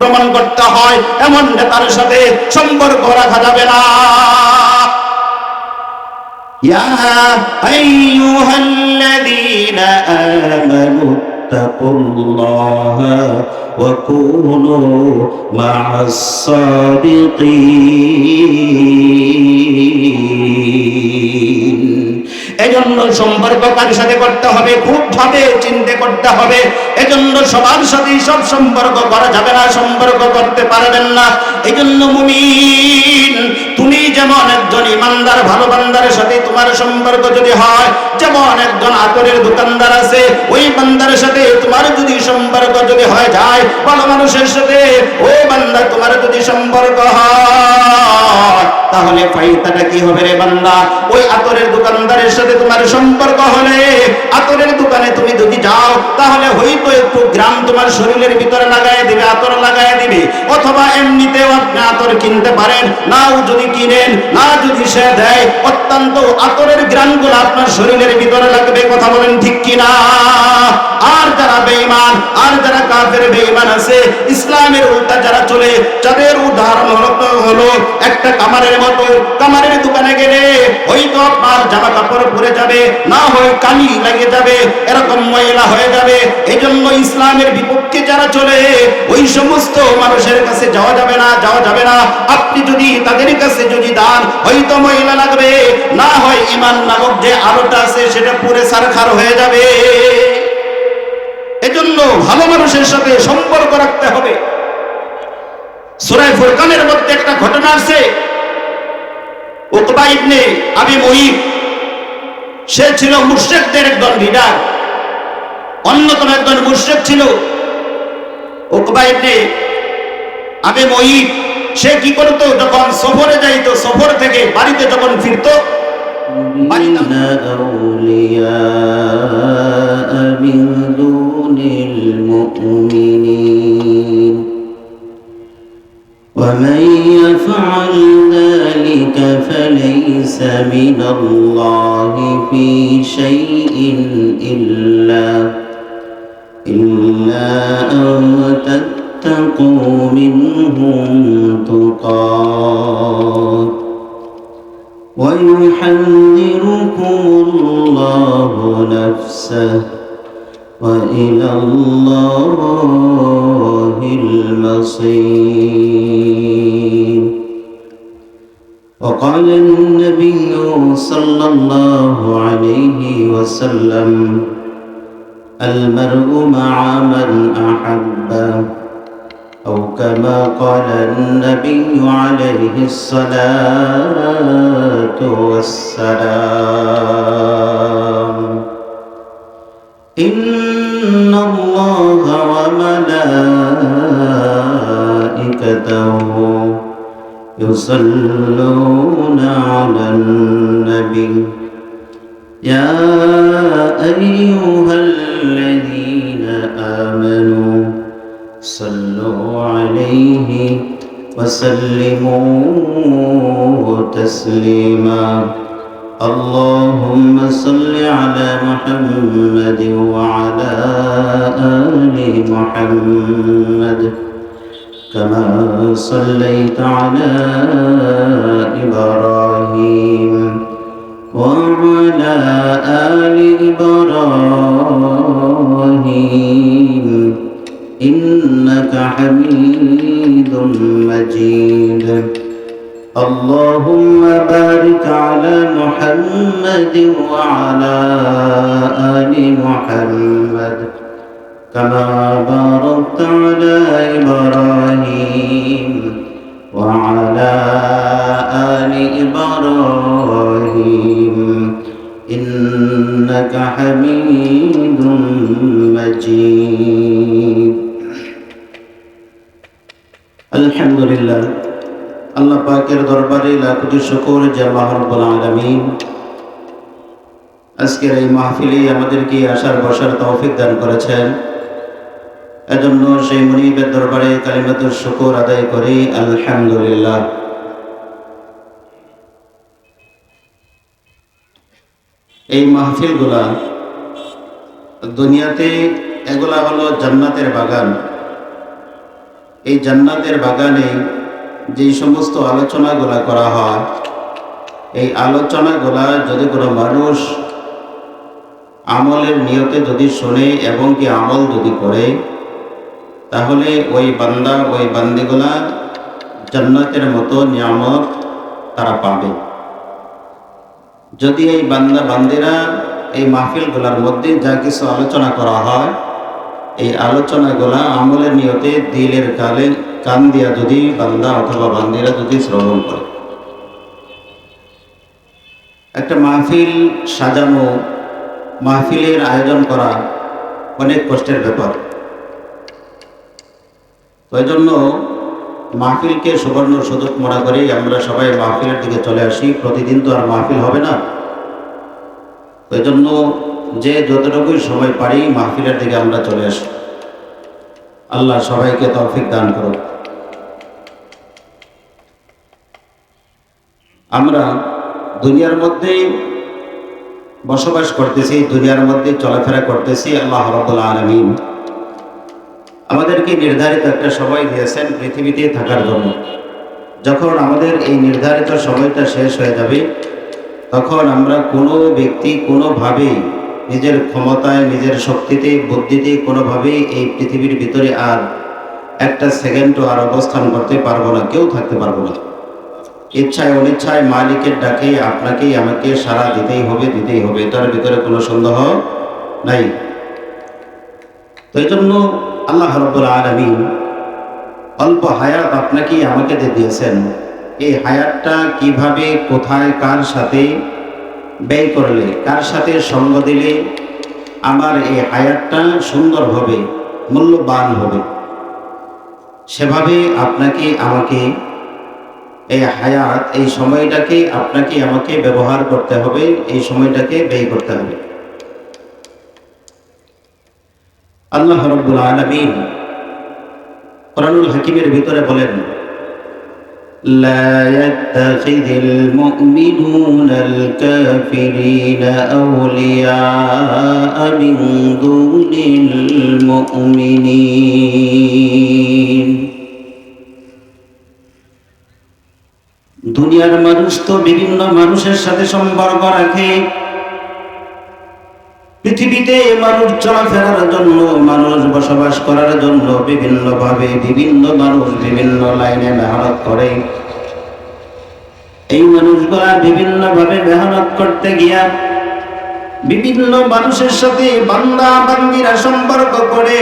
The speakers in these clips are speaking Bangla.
প্রমাণ করতে হয়, এমন নেতার সাথে সম্পর্ক রাখা যাবে না। ইয়া আইয়ুহাল্লাযীনা আমানু তাকুল্লাহা ওয়া কুনু মা'আস সাদিকিন। এজন্য সম্পর্ক কার সাথে করতে হবে খুব ভাবে চিন্তা করতে হবে। এজন্য সবার সাথে সব সম্পর্ক করা যাবে না, সম্পর্ক করতে পারবেন না। এজন্য মুমিন, তুমি যেমন একজন ইমানদার ভালো বান্দার সাথে তোমার সম্পর্ক যদি হয়, যেমন একজন আতরের দোকানদার আছে ওই বান্দার সাথে তোমার যদি সম্পর্ক যদি হয়ে যায়, ভালো মানুষের সাথে ও বান্দা তোমার যদি সম্পর্ক হয়, তাহলে ফায়দাটা কি হবে রে বান্দা? ওই আতরের দোকানদারের সাথে তোমার সম্পর্ক হলে, আতরের দোকানে তুমি যদি যাও, তাহলে হয়তো একটু গ্রাম তোমার শরীরের ভিতরে লাগায় দিবে, আতর লাগায় দিবে, অথবা এমনিতেও আপনি আতর কিনতে পারেন, নাও যদি কিনেন, না যদি সে দেয়, অত্যন্ত আতরের গ্রামগুলো আপনার শরীরের ভিতরে লাগবে। কথা বলেন ঠিক কিনা? আর যারা বেঈমান, আর যারা কাফের বেঈমান আছে, ইসলামের উল্টা যারা চলে, যাদের উদাহরণ হলো একটা কামারের মতো। কামারের দোকানে গেলে হয়তো আপনার জামা কাপড় পরে যাবে, না হয় কালি লাগে যাবে, এরকম ময়লা হয়ে যাবে। এই জন্য ইসলামের বিপক্ষে যারা চলে, ওই সমস্ত মানুষের কাছে যাওয়া যাবে না, যাওয়া যাবে না। আপনি যদি তাদের কাছে যদি দান, হয়তো ময়লা লাগবে, না হয় ঈমান নামক যে আলোটা আছে সেটা পুরে সারখার হয়ে যাবে। এজন্য ভালো মানুষের সাথে সম্পর্ক রাখতে হবে। সূরা ফুরকানের মধ্যে একটা ঘটনা আছে। উকবা ইবনে আবি মুঈত, সে ছিল মুশরিকদের একজন লিডার, অন্যতম একজন মুশরিক ছিল উকবা ইবনে আবি মুঈত। সে কি করতো, যখন সফরে যাইতো, সফর থেকে বাড়িতে যখন ফিরতো, ومن يفعل ذلك فليس من الله في شيء إلا أن تتقوا منهم تقات ويحذركم الله نفسه وإلى الله المصير. وقال النبي صلى الله عليه وسلم: المرء مع من أحب، أو كما قال النبي عليه الصلاة والسلام: إن الله وملائكته يصلون على النبي يا أيها الذين آمنوا صلوا عليه وسلموا تسليما. اللهم صل على محمد وعلى آل محمد كما صليت على إبراهيم وعلى آل إبراهيم إنك حميد مجيد. اللهم بارك على محمد وعلى آل محمد كما باركت على إبراهيم وعلى آل إبراهيم إنك حميد مجيد. الحمد لله. আল্লাহ পাকের দরবারে লাখ কোটি শুকর যে আল্লাহ রাব্বুল আলামিন আজকের এই মাহফিলে আমাদেরকে আসার বসার তৌফিক দান করেছেন। এজন্য সেই মুনিবের দরবারে কালিমাতুর শুকর আদায় করি, আলহামদুলিল্লাহ। এই মাহফিলগুলা দুনিয়াতে এগুলা হলো জান্নাতের বাগান, এই জান্নাতের বাগানে যে সমস্ত আলোচনাগুলা করা হয়, এই আলোচনাগুলা যদি কোনো মানুষ আমলের নিয়তে যদি শোনে এবং কি আমল যদি করে, তাহলে ওই বান্দা ওই বান্দিগুলা জান্নাতের মতো নিয়ামত তারা পাবে। যদি এই বান্দা বান্দিরা এই মাহফিলগুলার মধ্যে যা কিছু আলোচনা করা হয়, এই আলোচনাগুলা আমলের নিয়তে দিলের কান দিয়া যদি বান্দা অথবা বান্দিরা যদি শ্রবণ করে, একটা মাহফিল সাজানো, মাহফিলের আয়োজন করা অনেক কষ্টের ব্যাপার। ওই জন্য মাহফিলকে সুবর্ণ সুযোগ মনে করেই আমরা সবাই মাহফিলের দিকে চলে আসি। প্রতিদিন তো আর মাহফিল হবে না, ওই জন্য যে যতটুকুই সময় পারি মাহফিলের দিকে আমরা চলে আসি। আল্লাহ সবাইকে তৌফিক দান করুন। আমরা দুনিয়ার মধ্যে বসবাস করতেছি, দুনিয়ার মধ্যে চলাফেরা করতেছি। আল্লাহ রাব্বুল আলামিন আমাদেরকে নির্ধারিত একটা সময় দিয়েছেন পৃথিবীতে থাকার জন্য। যখন আমাদের এই নির্ধারিত সময়টা শেষ হয়ে যাবে, তখন আমরা কোনো ব্যক্তি কোনোভাবেই নিজের ক্ষমতায়, নিজের শক্তিতে, বুদ্ধিতে কোনোভাবেই এই পৃথিবীর ভিতরে আর একটা সেকেন্ডও আর অবস্থান করতে পারবো না, কেউ থাকতে পারবো না। ইচ্ছায় অনিচ্ছায় মালিকের ডাকে আপনাকেই আমাকে সাড়া দিতেই হবে, দিতেই হবে, এটার ভিতরে কোনো সন্দেহ নাই। তো এই জন্য আল্লাহ রাব্বুল আলামিন অল্প হায়াত আপনাকে আমাকে যে দিয়েছেন, এই হায়াতটা কিভাবে, কোথায়, কার সাথে ব্যয় করলে, কার সাথে সঙ্গ দিলে আমার এই হায়াতটা সুন্দর হবে, মূল্যবান হবে, সেভাবে আপনাকে আমাকে এই হায়াত, এই সময়টাকে আপনাকে আমাকে ব্যবহার করতে হবে, এই সময়টাকে ব্যয় করতে হবে। আল্লাহ রাব্বুল আলামিন কুরআনুল হাকিমের ভিতরে বলেন, লা ইয়াত্তাখিযিল মুমিনুনাল কাফিরিনা আউলিয়া মিন দুনিল মুমিনিন। দুনিয়ার মানুষ তো বিভিন্ন মানুষের সাথে সম্পর্ক রাখে। পৃথিবীতে মানুষ চলাফেরার জন্য, মানুষ বসবাস করার জন্য বিভিন্নভাবে বিভিন্ন মানুষ বিভিন্ন লাইনে মেহনত করে। এই মানুষগুলা বিভিন্নভাবে মেহনত করতে গিয়া বিভিন্ন মানুষের সাথে বান্দা বান্দিরা সম্পর্ক করে।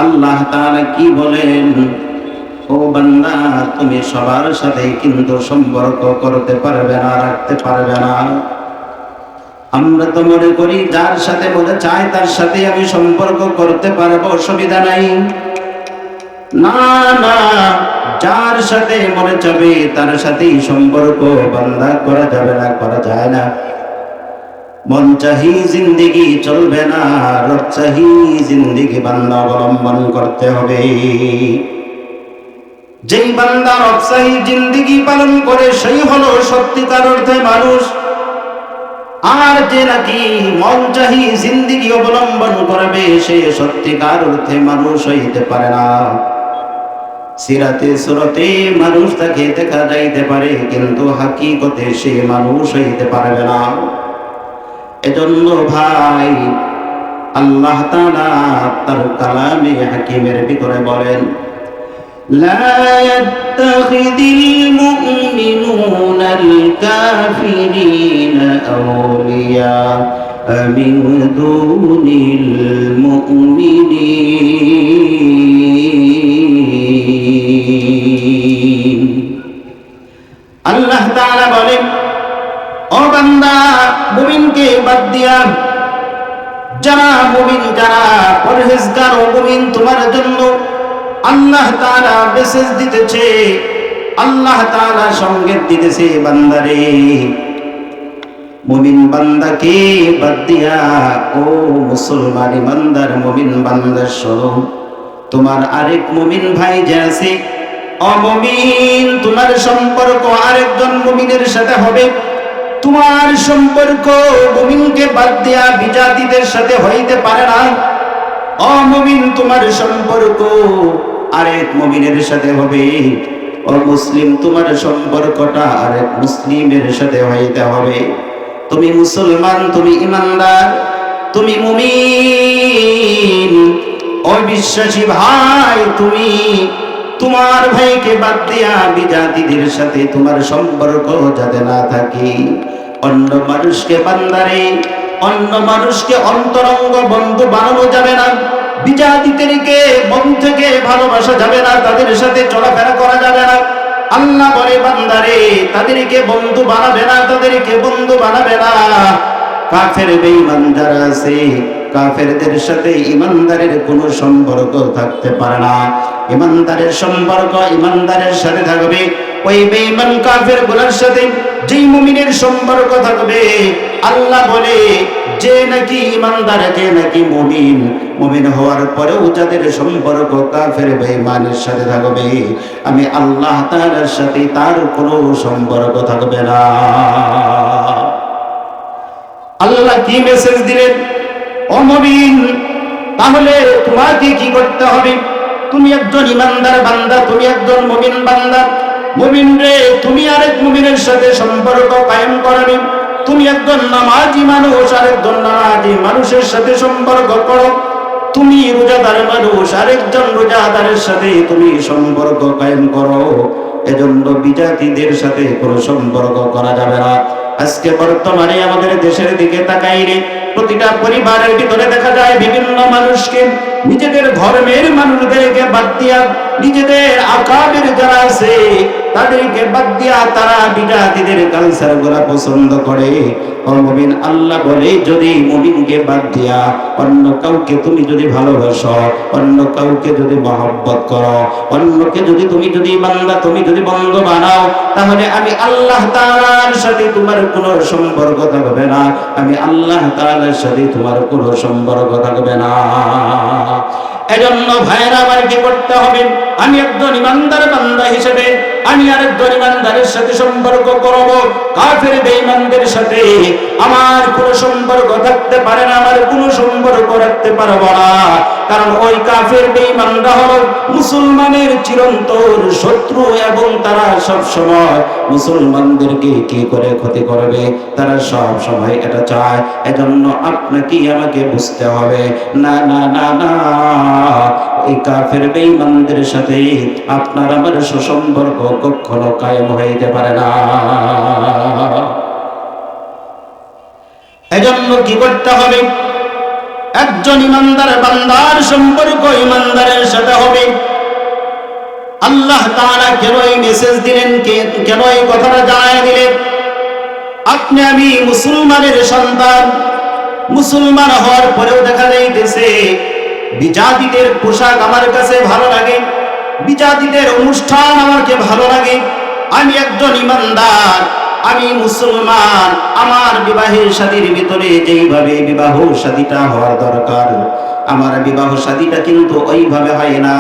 আল্লাহ তাআলা কি বলেন, ও বান্দা, তুমি সবার সাথে কিন্তু সম্পর্ক করতে পারবে না, রাখতে পারবে না। আমরা তো মনে করি যার সাথে মনে চায় তার সাথে আমি সম্পর্ক করতে পারবো, অসুবিধা নাই। না না, যার সাথে মনে চাবে তার সাথেই সম্পর্ক বান্দা করা যাবে না, করা যায় না। মন চাহি জিন্দেগি চলবে না, রব চাহি জিন্দেগি বান্দা অবলম্বন করতে হবে। যেই বান্দা রব চাহি জিন্দেগি পালন করে সেই হলো সত্যিকার অর্থে মানুষ। আর যে নাকি মন চাহি জিন্দেগি অবলম্বন করবে সে সত্যিকার অর্থে মানুষ হইতে পারে না। সিরাতে সুরতে মানুষ তাকে দেখা যাইতে পারে, কিন্তু হাকিকতে সে মানুষ হইতে পারবে না। এজন্য ভাই, আল্লাহ তাআলা তার কালামে হাকিমের ভিতরে বলেন, লা ইয়াত্তাখিযিল মুমিনুনাল কাফিরিনা আউলিয়া মিন দুনিল মুমিনিন। আল্লাহ তাআলা বলেন, ও বান্দা, মুমিনকে বাদ দিয়া যারা মুমিন, যারা পরহেজগার ও মুমিন, তোমার জন্য আল্লাহ তাআলা মেসেজ দিতেছে, আল্লাহ তাআলা সংকেত দিতেছে, বান্দারে, মুমিন বান্দাকে বাদ দিয়া ও মুসলমান ইমানদার মুমিন বান্দার শোনো, তোমার আরেক মুমিন ভাই যে আছে অমুমিন, তোমার সম্পর্ক আরেকজন মুমিনের সাথে হবে। তোমার সম্পর্ক মুমিনকে বাদ দিয়া বিজাতিদের সাথে হইতে পারে না। ও মুমিন, তোমার সম্পর্ক আরেক মুমিনের সাথে হবে। ও মুসলিম, তোমার সম্পর্কটা আরেক মুসলিমের সাথে হইতে হবে। তুমি মুসলমান, তুমি ইমানদার, তুমি মুমিন। ও বিশ্বাসী ভাই, তুমি তোমার ভাইকে বাদ দিয়া বিজাতিদের সাথে তোমার সম্পর্ক যাতে না থাকে। অন্য মানুষকে বান্দারে, অন্য মানুষকে অন্তরঙ্গ বন্ধু বানানো যাবে না। বিজাতিদেরকে মন থেকে ভালোবাসা যাবে না, তাদের সাথে চলাফেরা করা যাবে না। আল্লাহ বলে বান্দারে তাদেরকে বন্ধু বানাবে না, তাদেরকে বন্ধু বানাবে না। কাফের বেঈমান যারা আছে, কাফেরদের সাথে ইমানদারের কোনো সম্পর্ক থাকতে পারে না। ইমানদারের সম্পর্ক ইমানদারের সাথে থাকবে। ওই বেঈমান কাফের গুলোর সাথে যেই মুমিনের সম্পর্ক থাকবে, আল্লাহ বলে যে নাকি ইমানদার, যে নাকি মুমিন, মুমিন হওয়ার পরেও যাদের সম্পর্ক কাফের বেঈমানের সাথে থাকবে, আমি আল্লাহ তাআলার সাথে তার কোনো সম্পর্ক থাকবে না। আল্লাহ কি মেসেজ দিলেন? ও মুমিন, তাহলে তোমাকে কি করতে হবে? তুমি একজন ইমানদার বান্দা, তুমি একজন মুমিন বান্দা। মুমিন রে, তুমি আরেক মুমিনের সাথে সম্পর্ক কায়েম করবে। তুমি একজন নামাজি মানুষ, আরেকজন নামাজি মানুষের সাথে সম্পর্ক করো। তুমি রোজাদার মানুষ, আরেকজন রোজাদারের সাথে তুমি সম্পর্ক কায়েম করো। এজন্য বিজাতিদের সাথে কোনো সম্পর্ক করা যাবে না। আজকে বর্তমানে আমাদের দেশের দিকে তাকাইলে প্রতিটা পরিবারের ভিতরে দেখা যায় বিভিন্ন মানুষকে নিজেদের ধর্মের মানুষদেরকে বাদ দিয়া, নিজেদের আকাবের যারা আছে তাদেরকে বাদ দিয়া তারা বিজাতিদের কালচার গুলা পছন্দ করে। ও মুমিন, আল্লাহ বলে যদি মুমিনকে বাদ দিয়া অন্য কাউকে তুমি যদি ভালোবাসো, অন্য কাউকে যদি মহব্বত করো, অন্যকে যদি তুমি যদি বান্দা, তুমি যদি বন্ধু বানাও, তাহলে আমি আল্লাহ তাআলার সাথে তোমার কোনো সম্পর্ক থাকবে না। আমি আল্লাহ তাআলার সাথে তোমার কোনো সম্পর্ক থাকবে না। এজন্য ভাইরা আমার কি করতে হবে? আমি একজন ইমানদার বান্দা হিসেবে আমি আরেকজন ইমানদারের সাথে সম্পর্ক করব। কাফের বেঈমানদের সাথে আমার কোনো সম্পর্ক থাকতে পারে না, আমার কোনো সম্পর্ক রাখতে পারবো না। কারণ ওই কাফের বেঈমানরা হলো মুসলমানের চিরন্তন শত্রু, এবং তারা সব সময় মুসলমানদেরকে কি করে ক্ষতি করবে, তারা সব সময় এটা চায়। এজন্য আপনাকে আমাকে বুঝতে হবে, না না না না, এই কাফের বেঈমানদের সাথে আপনার আমার সুসম্পর্ক কখনো কায়েম হইতে পারে না। এজন্য কি করতে হবে? একজন ইমানদার বান্দার সম্পর্ক ইমানদারের সাথে হবে। আল্লাহ তাআলা কেন এই মেসেজ দিলেন, কেন এই কথাটা জানায় দিলেন? আপনি আমি মুসলমানের সন্তান, মুসলমান হওয়ার পরেও দেখা যাইতেছে বিজাতিদের পোশাক আমার কাছে ভালো লাগে, বিজাতিদের অনুষ্ঠান আমাকে ভালো লাগে। আমি একজন ইমানদার, আমি মুসলমান, আমার বিবাহের শাদীর ভিতরে যেইভাবে বিবাহ শাদীটা হওয়ার দরকার, আমার বিবাহ শাদীটা কিন্তু ওইভাবে হয় না।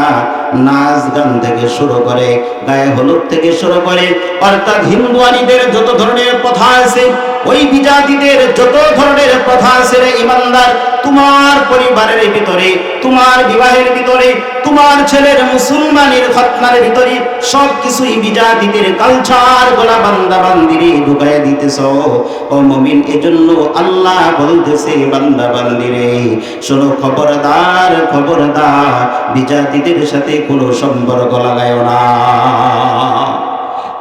নাচ গান থেকে শুরু করে, গায়ে হলুদ থেকে শুরু করে, অর্থাৎ হিন্দুয়ানিদের যত ধরনের প্রথা আছে, ওই বিজাতিদের যত ধরনের প্রথা আছে রে ইমানদার, তোমার পরিবারের ভিতরে, তোমার বিবাহের ভিতরে, তোমার ছেলের মুসলমানের খতনার ভিতরে সব কিছুই বিজাতিদের কালচার গোলা বান্দা বান্দিরে ঢুকাইয়া দিতেছ। ও মুমিন, এজন্য আল্লাহ বলতেছে বান্দা বান্দিরে শোনো, খবরদার খবরদার, বিজাতিদের সাথে কোনো সম্পর্ক লাগায়ও না।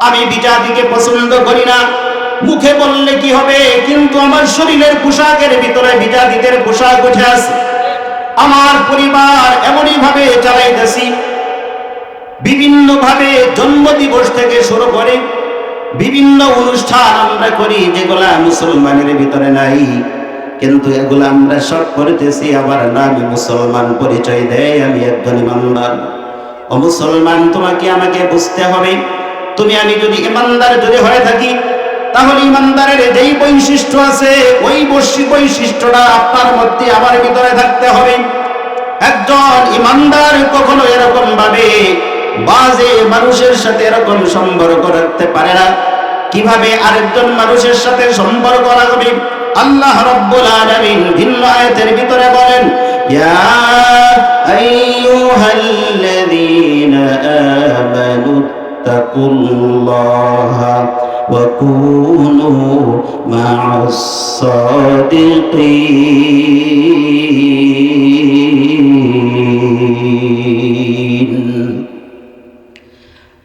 আমি বিজাতিকে পছন্দ করি না, মুখে বললে কি হবে, কিন্তু আমার শরীরের পোশাকের ভিতরে বিজাতিদের পোশাক উঠে আছে। আমার পরিবার এমনই ভাবে চালাইতেছি, বিভিন্ন ভাবে জন্মদিবস থেকে শুরু করে বিভিন্ন অনুষ্ঠান আমরা করি যেগুলা মুসলমানের ভিতরে নাই, কিন্তু এগুলো আমরা সব করতেছি আবার নামে মুসলমান পরিচয় দেয় আমি একজন ইমানদার। ও মুসলমান, তোমাকে আমাকে বুঝতে হবে, তুমি আমি যদি ইমানদার যদি হয়ে থাকি, তাহলে ইমানদারের যেই বৈশিষ্ট্য আছে ওই বৈশিষ্ট্যটা আপনার মধ্যে আমার ভিতরে থাকতে হবে। একজন ইমানদার কখনো এরকম ভাবে বাজে মানুষের সাথে এরকম সম্পর্ক রাখতে পারে না। কিভাবে আরেকজন মানুষের সাথে সম্পর্ক রাখবে? আল্লাহ রাব্বুল আলামিন ভিন্ন আয়াতের ভিতরে বলেন, ইয়া আইয়ুহাল্লাযীনা আমানু তাকুল্লাহা ওয়া কুনু মা'আস সাদিকিন।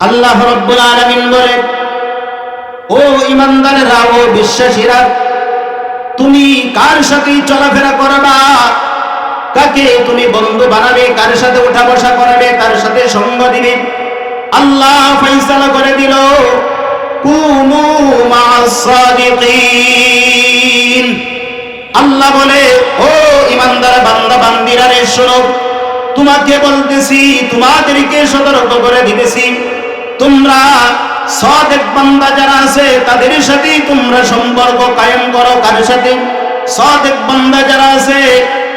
আল্লাহ রাব্বুল আলামিন বলে, ও ঈমানদারেরা, ও বিশ্বাসীরা, তুমি কার সাথে চলাফেরা করবা, কাকে তুমি বন্ধু বানাবে, কার সাথে উঠা বসা করবে, কার সাথে সঙ্গ দিবে, আল্লাহ ফয়সালা করে দিল, কুনু মা'আস সাদিকিন। আল্লাহ বলে, ও ঈমানদার বান্দা বান্দিরা রে, শোনো, তোমাকে বলতেছি, তোমাদেরকে সতর্ক করে দিতেছি, তোমরা সাদিক বান্দা যারা আছে তাদের সাথে তোমরা সম্পর্ক কায়েম করো। কার সাথে? সাদিক বান্দা যারা আছে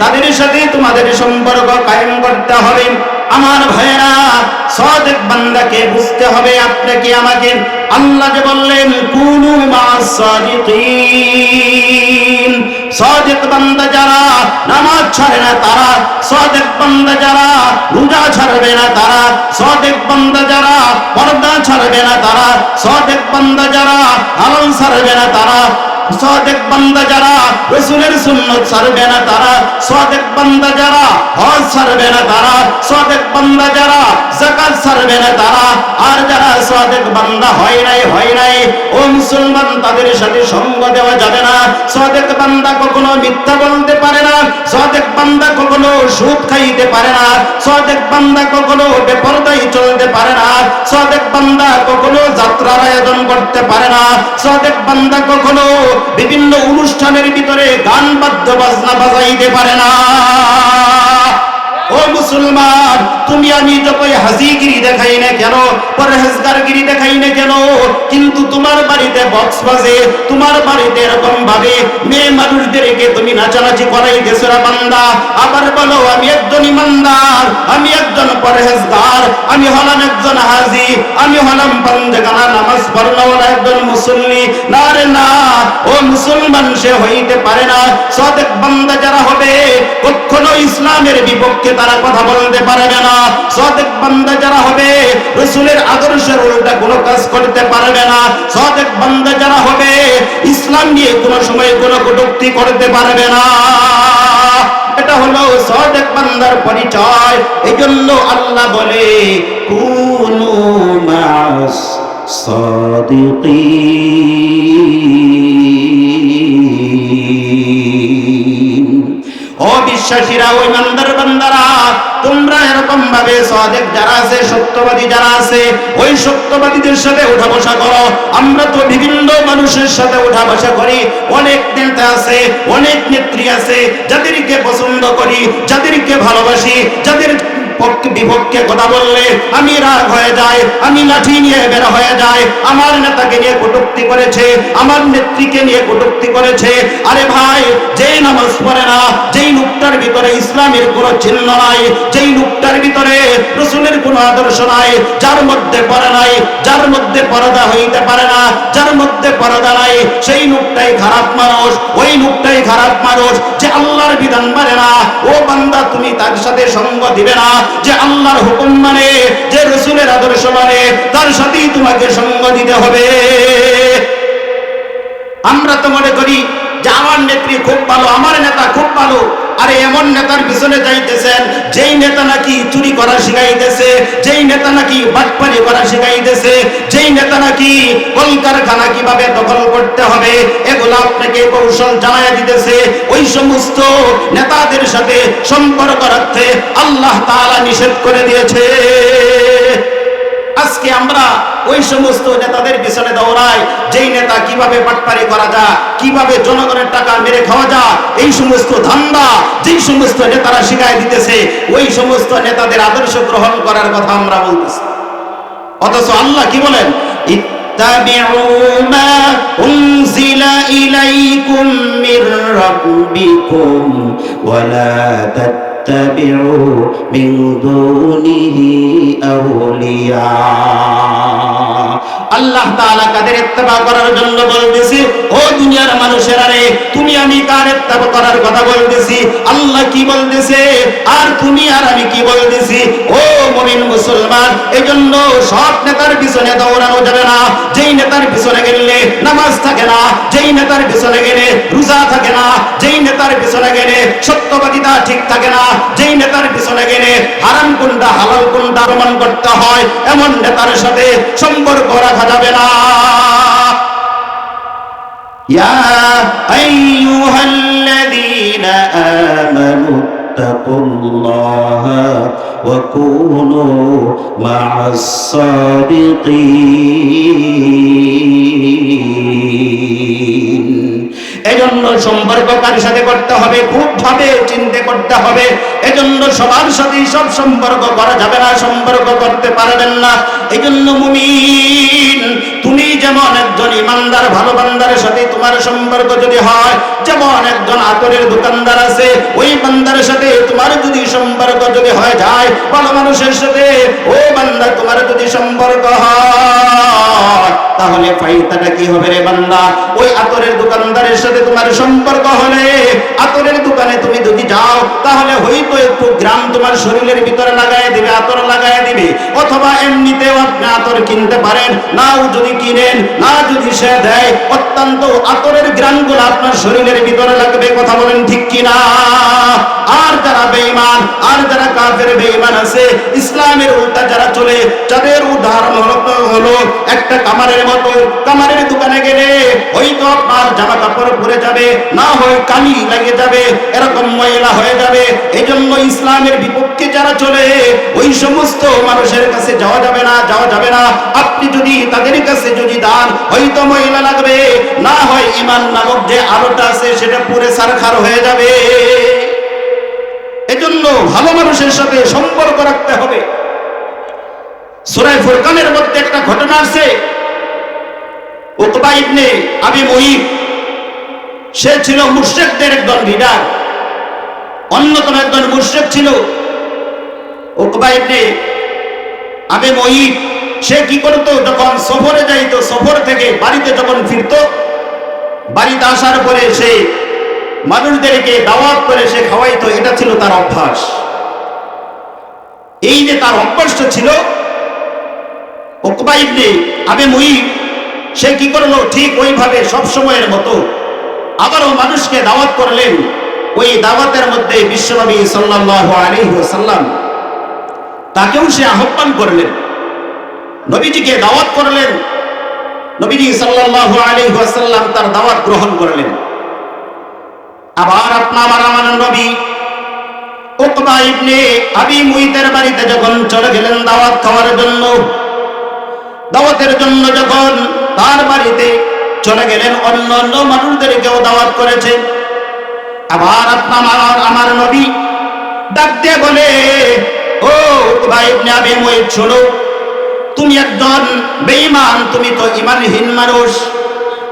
তাদের সাথে তোমাদের সম্পর্ক কায়েম করতে হবে। আমার ভাইয়েরা, সাদিক বান্দাকে বুঝতে হবে আপনাকে আমাকে। আল্লাহ যে বললেন কুনু মা'আস সাদিকিন, সাদিক বান্দা যারা নামাজ ছাড়ে না তারা, সাদিক বান্দা যারা রোজা ছাড়বে না তারা, সাদিক বান্দা যারা পর্দা ছাড়বে না তারা, সাদিক বান্দা যারা হালাল ছাড়বে না তারা, সাদিক বান্দা যারা রাসূলের সুন্নাত ছাড়বে না তারা, সাদিক বান্দা যারা হজ ছাড়বে না তারা, সাদিক বান্দা যারা যাকাত ছাড়বে না তারা, আর যারা সাদিক বান্দা হয় নাই ও মুসলমান, তাদের সাথে সঙ্গ দেওয়া যাবে না। সাদিক বান্দা কখনো মিথ্যা বলতে পারে না, সাদিক বান্দা কখনো সুদ খাইতে পারে না, সাদিক বান্দা কখনো বেপরদায় চলতে পারে না, সাদিক বান্দা কখনো যাত্রার আয়োজন করতে পারে না, সাদিক বান্দা কখনো বিভিন্ন অনুষ্ঠানের ভিতরে গান বাদ্য বাজনা বাজাইতে পারে না। ও মুসলমান, তুমি আমি যতই হাজিগিরি দেখাই না কেন, পরহেজগারগিরি দেখাই না কেন, কিন্তু তোমার বাড়িতে বক্স বাজে, তোমার বাড়িতে এরকম ভাবে মেয়ে মানুষদেরকে তুমি নাচানাচি করাইতেছো না বান্দা, আবার বলো আমি একজন ইমানদার, আমি একজন পরহেজগার, আমি হলাম একজন হাজি, আমি হলাম পাঞ্জাগানা নামাজ পড়াওয়ালা একজন মুসল্লি। না রে না, ও মুসলমান সে হইতে পারে না। সাদিক বান্দা যারা হবে কখনো ইসলামের বিপক্ষে তারা কথা বলতে পারবে না। সাদিক বান্দা যারা হবে রাসূলের আদর্শের উল্টা কোনো কাজ করতে পারবে না। সাদিক বান্দা যারা হবে ইসলাম নিয়ে কোনো সময় কোনো কটূক্তি করতে পারবে না। এটা হলো সাদিক বান্দার পরিচয়। এইজন্য আল্লাহ বলে কুনু মা'আস সাদিকিন। ও বিশ্বাসীরা, ওই ইমানদার বান্দারা, তোমরা এরকম ভাবে সাদিক যারা আছে, সত্যবাদী যারা আছে, ওই সত্যবাদীদের সাথে উঠা বসা করো। আমরা তো বিভিন্ন মানুষের সাথে উঠা বসা করি, অনেক নেতা আছে, অনেক নেত্রী আছে, যাদেরকে পছন্দ করি, যাদেরকে ভালোবাসি, যাদের বিপক্ষে কথা বললে আমি রাগ হয়ে যায়, আমি লাঠি নিয়ে বের হয়ে যায়। আমার নেতাকে নিয়ে কটূক্তি করেছে, আমার নেত্রীকে নিয়ে কটূক্তি করেছে। আরে ভাই, যেই নামাজ পড়ে না, যেই লোকটার ভিতরে ইসলামের কোনো চিহ্ন নাই, যেই লোকটার ভিতরে রাসূলের কোনো আদর্শ নাই, যার মধ্যে পড়া নাই, যার মধ্যে পর্দা হইতে পারে না, যার মধ্যে পর্দা নাই, সেই লোকটাই খারাপ মানুষ, ওই লোকটাই খারাপ মানুষ যে আল্লাহর বিধান মানে না। ও বান্দা, তুমি তার সাথে সঙ্গ দিবে না। যে আল্লাহর হুকুম মানে, যে রাসূলের আদর্শ মানে, তার সাথেই তোমাকে সঙ্গ দিতে হবে। আমরা তো মনে করি যে আমার নেত্রী খুব ভালো, আমার নেতা খুব ভালো। আরে এমন নেতার পিছনে যাইতেছেন যেই নেতা নাকি চুরি করা শিখাইতেছে, যেই নেতা নাকি বাটপারি করা শিখাইতেছে, যেই নেতা নাকি কলকারখানা কিভাবে দখল করতে হবে এগুলো আপনাকে কৌশল জানাই দিতেছে। ওই সমস্ত নেতাদের সাথে সম্পর্ক রাখতে আল্লাহ তাআলা নিষেধ করে দিয়েছে। আজকে আমরা ওই সমস্ত নেতাদের পিছনে দৌড়াই, যেই নেতা কিভাবে বাটপারি করা যায়, কিভাবে জনগণের টাকা মেরে খাওয়া যায়, এই সমস্ত ধান্দা যেই সমস্ত নেতারা শিখাই দিতেছে, ওই সমস্ত নেতাদের আদর্শ গ্রহণ করার কথা আমরা বলতেছি। অথচ আল্লাহ কি বলেন? ইত্তাবিউ মা উনজিলা ইলাইকুম মির রাব্বিকুম ওয়া লা তাত্তাবিউ মিন দুনিহি আউলিয়া। আল্লাহ তাআলা কাদের ইত্তেবা করার জন্য বলতেছি? ও দুনিয়ার মানুষেরা রে, তুমি আমি কার ইত্তেবা করার কথা বলতেছি? আল্লাহ কি বলতেছে আর তুমি আর আমি কি বলতেছি? ও মুমিন মুসলমান, এজন্য সব নেতার পিছনে দৌড়ানো যাবে না। যেই নেতার পিছনে গেলে নামাজ থাকে না, যেই নেতার পিছনে গেলে রোজা থাকে না, যেই নেতার পিছনে গেলে সত্যবাদিতা ঠিক থাকে না, যেই নেতার পিছনে গেলে হারাম কোনটা হালাল কোনটা প্রমাণ করতে হয়, এমন নেতার সাথে সম্পর্ক রাখা যাবে না। ইয়া আইয়ুহাল্লাযীনা আমানু তাকুল্লাহা ওয়া কুনু মা'আস সাদিকিন। এজন্য সম্পর্ক কার সাথে করতে হবে খুব ভাবে চিন্তা করতে হবে। এজন্য সবার সাথে সব সম্পর্ক করা যাবে না, সম্পর্ক করতে পারবেন না। এজন্য মুমিন, তুমি যেমন একজন ইমানদার ভালো বান্দার সাথে তোমার সম্পর্ক যদি হয়, যেমন একজন আতরের দোকানদার আছে, ওই বান্দার সাথে তোমার যদি সম্পর্ক যদি হয়ে যায়, ভালো মানুষের সাথে ও বান্দা তোমার যদি সম্পর্ক হয়, তাহলে ফায়দাটা কি হবে রে বান্দা? ওই আতরের দোকানদারের সাথে তোমার সম্পর্ক হলে, আতরের দোকানে তুমি যদি যাও, তাহলে হয়তো একটু গ্রাম তোমার শরীরের ভিতরে লাগায় দিবে, আতর লাগায় দিবে, অথবা এমনিতেও আপনি আতর কিনতে পারেন, নাও যদি কিনেন, না যদি সে দেয়, অত্যন্ত আতরের গ্রামগুলো আপনার শরীরের ভিতরে লাগবে। কথা বলেন ঠিক কিনা? আর যারা বেঈমান, আর যারা কাফের বেঈমান আছে, ইসলামের উল্টা যারা চলে, যাদের উদাহরণ হলো একটা কামারের মতো। কামারের দোকানে গেলে হয়তো আপনার জামা কাপড় পরে যাবে, না হয় কালি লেগে যাবে, এরকম ময়লা হয়ে যাবে। এই জন্য ইসলামের বিপক্ষে যারা চলে, ওই সমস্ত মানুষের কাছে যাওয়া যাবে না, যাওয়া যাবে না। আপনি যদি তাদের কাছে যদি দান, হয়তো ময়লা লাগবে, না হয় ঈমান নামক যে আলোটা আছে সেটা পুরে সারখার হয়ে যাবে। এজন্য ভালো মানুষের সাথে সম্পর্ক রাখতে হবে। সূরা ফুরকানের মধ্যে একটা ঘটনা আছে। উকবা ইবনে আবি মুঈত, সে ছিল মুশরিকদের একজন লিডার, অন্যতম একজন মুশরিক ছিল উকবা ইবনে আবি মুঈত। সে কি করতো? যখন সফরে যাইতো, সফর থেকে বাড়িতে যখন ফিরতো, বাড়িতে আসার পরে সে মানুষদেরকে দাওয়াত করে সে খাওয়াইতো। এটা ছিল তার অভ্যাস। এই যে তার অভ্যাসটা ছিল, উকবা ইবনে আবি মুঈত সে কি করলো? ঠিক ওইভাবে সব সময়ের মতো আবারও মানুষকে দাওয়াত করলেন। ওই দাওয়াতের মধ্যে বিশ্বনবী সাল্লাল্লাহু আলাইহি ওয়াসাল্লাম তাকেও সে আহ্বান করলেন, নবীজিকে দাওয়াত করলেন। নবীজি সাল্লাল্লাহু আলাইহি ওয়াসাল্লাম তার দাওয়াত গ্রহণ করলেন। আবার আমার নবী উকবা ইবনে আবি মুঈতের বাড়িতে যখন চলে গেলেন দাওয়াত খাওয়ার জন্য, দাওয়াতের জন্য যখন তার বাড়িতে চলে গেলেন, অন্য অন্য মানুষদেরকেও দাওয়াত করেছে। আবার আমার নবী ডাক দিয়ে বলে, ও উকবা ইবনে আবি মুঈত, শোনো, তুমি একজন বেঈমান, তুমি তো ঈমানহীন মানুষ,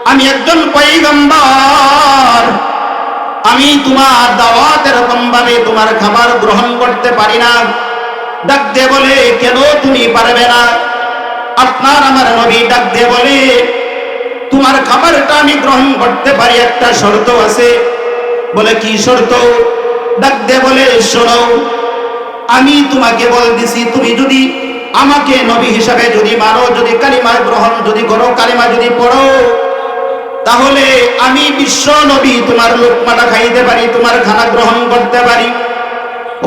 আমি একজন পয়গম্বর, আমি তোমার দাওয়াত এরকম ভাবে তোমার খাবার গ্রহণ করতে পারি না। ডাক দিয়ে বলে, কেন তুমি পারবে না? আমার নবী ডাক দিয়ে বলে, তোমার খাবারটা আমি গ্রহণ করতে পারি, একটা শর্ত আছে। বলে, কি শর্ত? ডাক দিয়ে বলে, শোনো, আমি তোমাকে বলতেছি, তুমি যদি আমাকে নবী হিসাবে যদি মানো, যদি কালিমা গ্রহণ যদি করো, কালিমা যদি পড়ো, তাহলে আমি বিশ্ব নবী তোমার লোকমাটা খাইতে পারি, তোমার খানা গ্রহণ করতে পারি।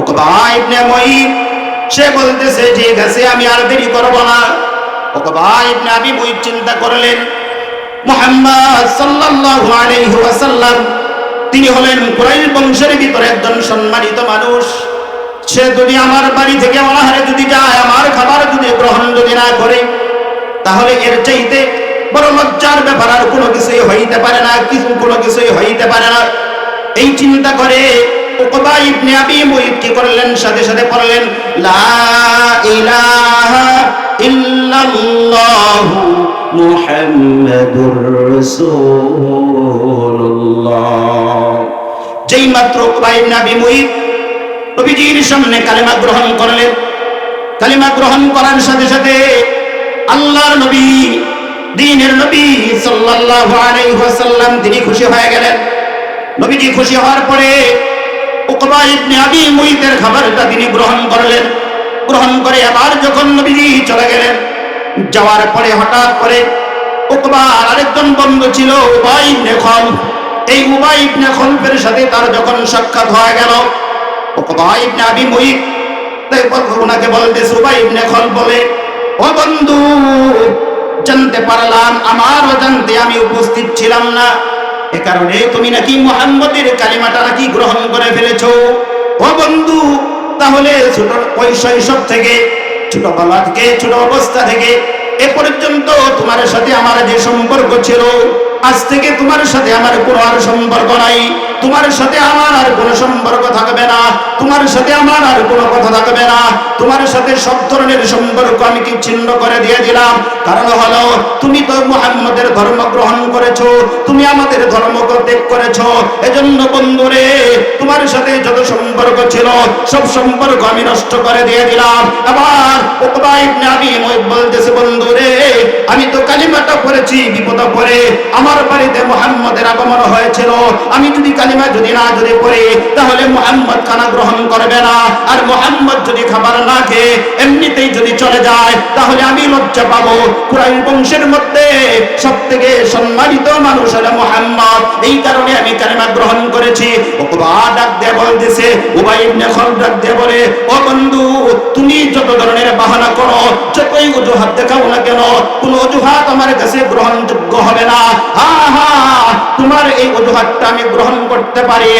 উকবা ইবনে মুঈত সে বলতেছে, ঠিক আছে, আমি আর দেরি করব না। উকবা ইবনে আবি মুঈত চিন্তা করলেন, মুহাম্মদ সাল্লাল্লাহু আলাইহি ওয়াসাল্লাম তিনি হলেন কুরাইশ বংশের ভিতরে একজন সম্মানিত মানুষ। সে যদি আমার বাড়ি থেকে অনাহারে যদি যায়, আমার খাবার যদি গ্রহণ যদি না করে, তাহলে এর চাইতে বড় লজ্জার ব্যাপার আর কোনো কিছুই হইতে পারে না, কোনো কিছুই হইতে পারে না। এই চিন্তা করে উকবা ইবনে আবি মুঈত কি করলেন? সাথে সাথে পড়লেন, লা ইলাহা ইল্লাল্লাহু মুহাম্মাদুর রাসূলুল্লাহ। যেই মাত্র উকবা ইবনে আবি মুঈত নবীজির সামনে কালেমা গ্রহণ করলেন, কালেমা গ্রহণ করার সাথে সাথে আল্লাহর নবী দ্বীনের নবী সাল্লাল্লাহু আলাইহি ওয়াসাল্লাম তিনি খুশি হয়ে গেলেন। নবীজি খুশি হওয়ার পরে উকবা ইবনে আবি মুইতের খাবারটা তিনি গ্রহণ করলেন। গ্রহণ করে আবার যখন নবীজি চলে গেলেন, যাওয়ার পরে হঠাৎ করে উকবার আরেকজন বন্ধু ছিল উবাই ইবনে খলফ। এই উবাই ইবনে খলফের সাথে তার যখন সাক্ষাৎ হয়ে গেল, উকবা ইবনে আবি মুইত তাই ওনাকে বলতেছে, উবাই ইবনে খলফ বলে, ও বন্ধু, জানতে পারলাম আমার অজান্তে আমি উপস্থিত ছিলাম না, এ কারণে তুমি নাকি মুহাম্মদের কালিমাটা নাকি গ্রহণ করে ফেলেছো। ও বন্ধু, তাহলে ছোট ওই শৈশব থেকে, ছোটবেলা থেকে, ছোট অবস্থা থেকে এ পর্যন্ত তোমার সাথে আমার যে সম্পর্ক ছিল, আজ থেকে তোমার সাথে আমার কোনো আর সম্পর্ক নাই। তোমার সাথে আমার আর কোনো সম্পর্ক থাকবে না, তোমার সাথে আমার আর কোনো কথা থাকবে না। তোমার সাথে সব ধরনের সম্পর্ক আমি কি ছিন্ন করে দিয়ে দিলাম। কারণ হলো তুমি তো মুহাম্মদের ধর্ম গ্রহণ করেছো, তুমি আমাদের ধর্মকে ত্যাগ করেছো। এজন্য বন্ধুরে, তোমার সাথে যত সম্পর্ক ছিল সব সম্পর্ক আমি নষ্ট করে দিয়ে দিলাম। আবার উকবা ইবনে আবি মুইত বলতেছে, বন্ধুরে, আমি তো কালিমাটা পড়েছি বিপদে পড়ে, আমার বাড়িতে মুহাম্মদের আগমন হয়েছিল। আমি যদি কালিমা যদি পড়ি, তাহলে মুহাম্মদ খানা গ্রহণ করবে না। আর মুহাম্মদ যদি খাবার না খেয়ে এমনিতেই যদি চলে যায়, তাহলে আমি লজ্জা পাবো। কুরাইশ বংশের মধ্যে সবথেকে সম্মানিত মানুষ হলো মুহাম্মদ, এই কারণে আমি কালিমা গ্রহণ করেছি। উকবা ডাক দিয়ে বলতেছে, উবাই ইবনে খলফ ডাক দিয়ে বলে, ও বন্ধু, তুমি যত ধরনের বাহানা করো, যতই অজুহাত দেখাও না কেন, কোনো অজুহাত আমার কাছে গ্রহণযোগ্য হবে না। তোমার এই অজুহাতটা আমি গ্রহণ করতে পারি,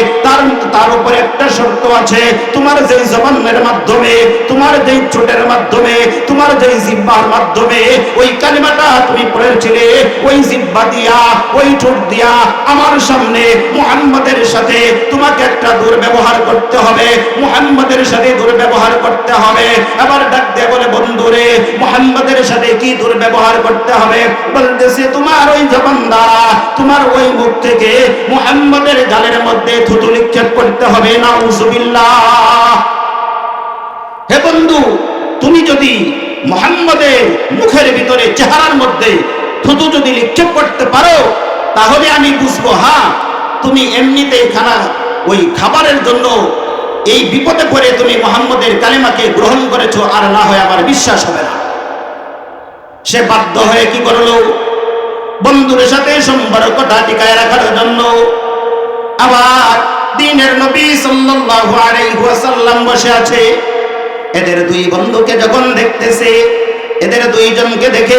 তার উপরে একটা শর্ত আছে। তোমার যে জবানের মাধ্যমে, তোমার যে ঠোঁটের মাধ্যমে, তোমার যে জিহ্বার মাধ্যমে ওই কালিমাটা তুমি পড়েছিলে, ওই জিহ্বা দিয়া, ওই ঠোঁট দিয়া আমার সামনে মুহাম্মদের সাথে তোমাকে একটা দুর্ব্যবহার করতে হবে, মুহাম্মদের সাথে দুর্ব্যবহার করতে হবে। আবার ডাক দিয়ে বলে, বন্ধুরে, মুহাম্মদের সাথে কি দুর্ব্যবহার করতে হবে? বলতেছে, তোমার ওই জবান দ্বারা, তোমার ওই মুখ থেকে মুহাম্মদের গালের মধ্যে থুতু নিক্ষেপ করতে হবে। নাউজুবিল্লাহ। হে বন্ধু, তুমি যদি মুহাম্মদের মুখের ভিতরে, চেহারার মধ্যে থুতু যদি নিক্ষেপ করতে পারো, তাহলে আমি বুঝবো, হ্যাঁ, তুমি এমনিতেই ওই খাবারের জন্য এই বিপদে পড়ে তুমি মুহাম্মদের কালিমাকে গ্রহণ করেছো, আর না হয় আমার বিশ্বাস হবে না। সে বাধ্য হয়ে কি করলো? বন্ধুর সাথে সম্পর্কটা টিকায় রাখার জন্য আবার দ্বীনের নবী সাল্লাল্লাহু আলাইহি ওয়াসাল্লাম বসে আছে। এদের দুই বন্ধুকে যখন দেখতেছে, এদের দুইজনকে দেখে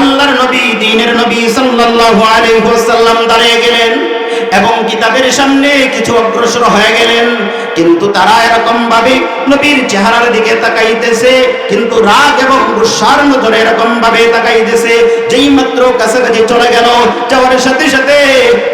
আল্লাহর নবী, দ্বীনের নবী সাল্লাল্লাহু আলাইহি ওয়াসাল্লাম দাঁড়িয়ে গেলেন এবং কিতাবের সামনে কিছু অগ্রসর হয়ে গেলেন। কিন্তু তারা এরকম ভাবে নবীর চেহারার দিকে তাকাইতেছে, কিন্তু রাগ এবং গুসার নজরে এরকম ভাবে তাকাইতেছে। যেই মাত্র কাছাকাছি চলে গেল, যাওয়ার সাথে সাথে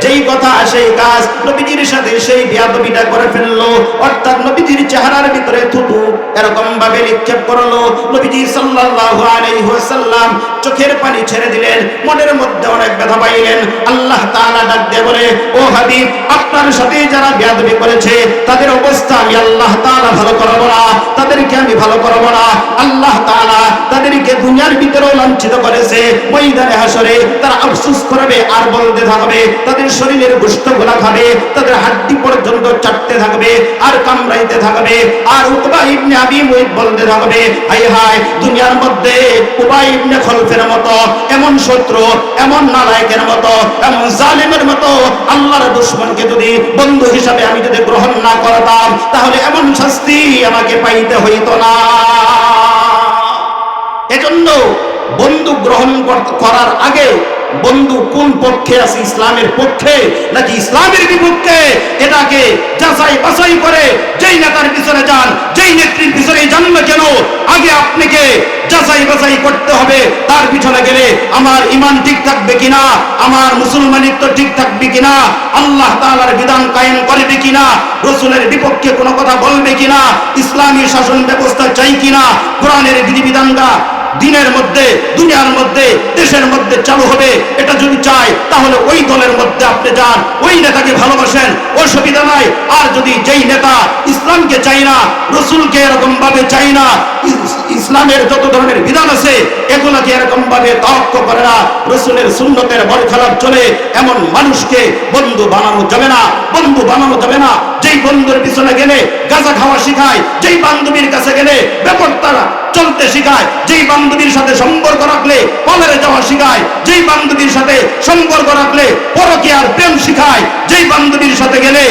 যেই কথা সেই কাজ, নবীজির সাথে সেই বেয়াদবিটা করে ফেললো। অর্থাৎ নবীজির চেহারার ভিতরে থুতু এরকম ভাবে নিক্ষেপ করলো। নবীজি সাল্লাল্লাহু আলাইহি ওয়াসাল্লাম চোখের পানি ছেড়ে দিলেন, মনের মধ্যে অনেক ব্যথা পাইলেন। আল্লাহ তাআলা ডাক দিয়ে বলে, ও হাবিব, আপনার সাথে যারা বেয়াদবি করেছে তাদের অবস্থা আমি আল্লাহ তাআলা ভালো করব না, তাদেরকে আমি ভালো করব না। আল্লাহ তাআলা তাদেরকে দুনিয়ার ভিতরেও লাঞ্ছিত করেছে, ময়দানে হাসরে তারা আফসোস করবে আর বলতে থাকবে, তাদের শরীরের গোশতগুলা খাবে, তাদের হাড্ডি পর্যন্ত চাটতে থাকবে আর কামড়াইতে থাকবে। আর উকবা ইবনে আবি মুইত বলতে থাকবে, হায় হায়, দুনিয়ার মধ্যে উকবা ইবনে খলফের মতো এমন শত্রু, এমন নালায়েকের মতো, এমন জালিমের মতো আল্লাহর দুশমনকে যদি বন্ধু হিসাবে আমি যদি গ্রহণ না করতাম, তাহলে এমন শাস্তি আমাকে পাইতে হইতো না। এজন্য বন্ধু গ্রহণ করার আগে বন্ধু কোন পক্ষে আছে, ইসলামের পক্ষে নাকি ইসলামের বিপক্ষে, এটাকে যাচাই বাছাই করে যেই নেতার পিছনে যান, যেই নেত্রীর পিছনে যান না কেন, আগে আপনাকে যাচাই বাছাই করতে হবে। তার পিছনে গেলে আমার ঈমান ঠিক থাকবে কিনা, আমার মুসলমানিত্ব ঠিক থাকবে কিনা, আল্লাহ তাআলার বিধান কায়েম করবে কিনা, রাসূলের বিপক্ষে কোনো কথা বলবে কিনা, ইসলামী শাসন ব্যবস্থা চাই কিনা, কোরআনের বিধিবিধানটা দিনের মধ্যে, দুনিয়ার মধ্যে, দেশের মধ্যে চালু হবে, এটা যদি চাই তাহলে ওই দলের মধ্যে আপনি যান, ওই নেতাকে ভালোবাসেন, অসুবিধা নাই। আর যদি যেই নেতা ইসলামকে চাই না, রাসূলকে এরকম ভাবে চাই না, ইসলামের যত ধরনের বিধান আছে এগুলোকে এরকম ভাবে তাওয়াক্কুল লক্ষ্য করে না, রাসূলের সুন্নতের বরখেলাপ চলে, এমন মানুষকে বন্ধু বানানো যাবে না। বন্ধু বানানো যাবে না যেই বন্ধুর পিছনে গেলে গাঁজা খাওয়া শিখায়, যেই বান্ধবীর কাছে গেলে বেপরতারা চলতে শিখায়, যেই বান্ধবীর সাথে সম্পর্ক রাখলে পালারে যাওয়া শিখায়, যেই বান্ধবীর সাথে সম্পর্ক রাখলে পরকীয়ার প্রেম শিখায়, যেই বান্ধবীর সাথে গেলে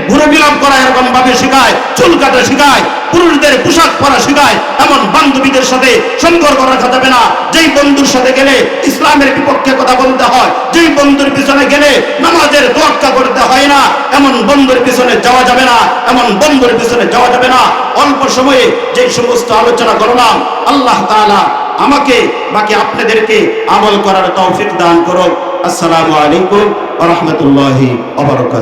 ঘুরে বিলাপ করা এরকম ভাবে শিখায়, চুল কাটা শিখায়, পুরুষদের পোশাক পরা শিখায়, এমন বান্ধবীদের সাথে সম্পর্ক রাখা যাবে না। যেই বন্ধুর সাথে গেলে ইসলামের বিপক্ষে কথা বলতে হয়, যেই বন্ধুর পিছনে গেলে নামাজের তোয়াক্কা করতে হয় না, এমন বন্ধুর পিছনে যাওয়া যাবে না, এমন বন্ধুর পিছনে যাওয়া যাবে না। অল্প সময়ে যে সমস্ত আলোচনা করলাম, আল্লাহ তাআলা আমাকে বাকি আপনাদেরকে আমল করার তৌফিক দান করুন। আসসালামু আলাইকুম ওয়া রাহমাতুল্লাহি ওয়া বারাকাতুহু।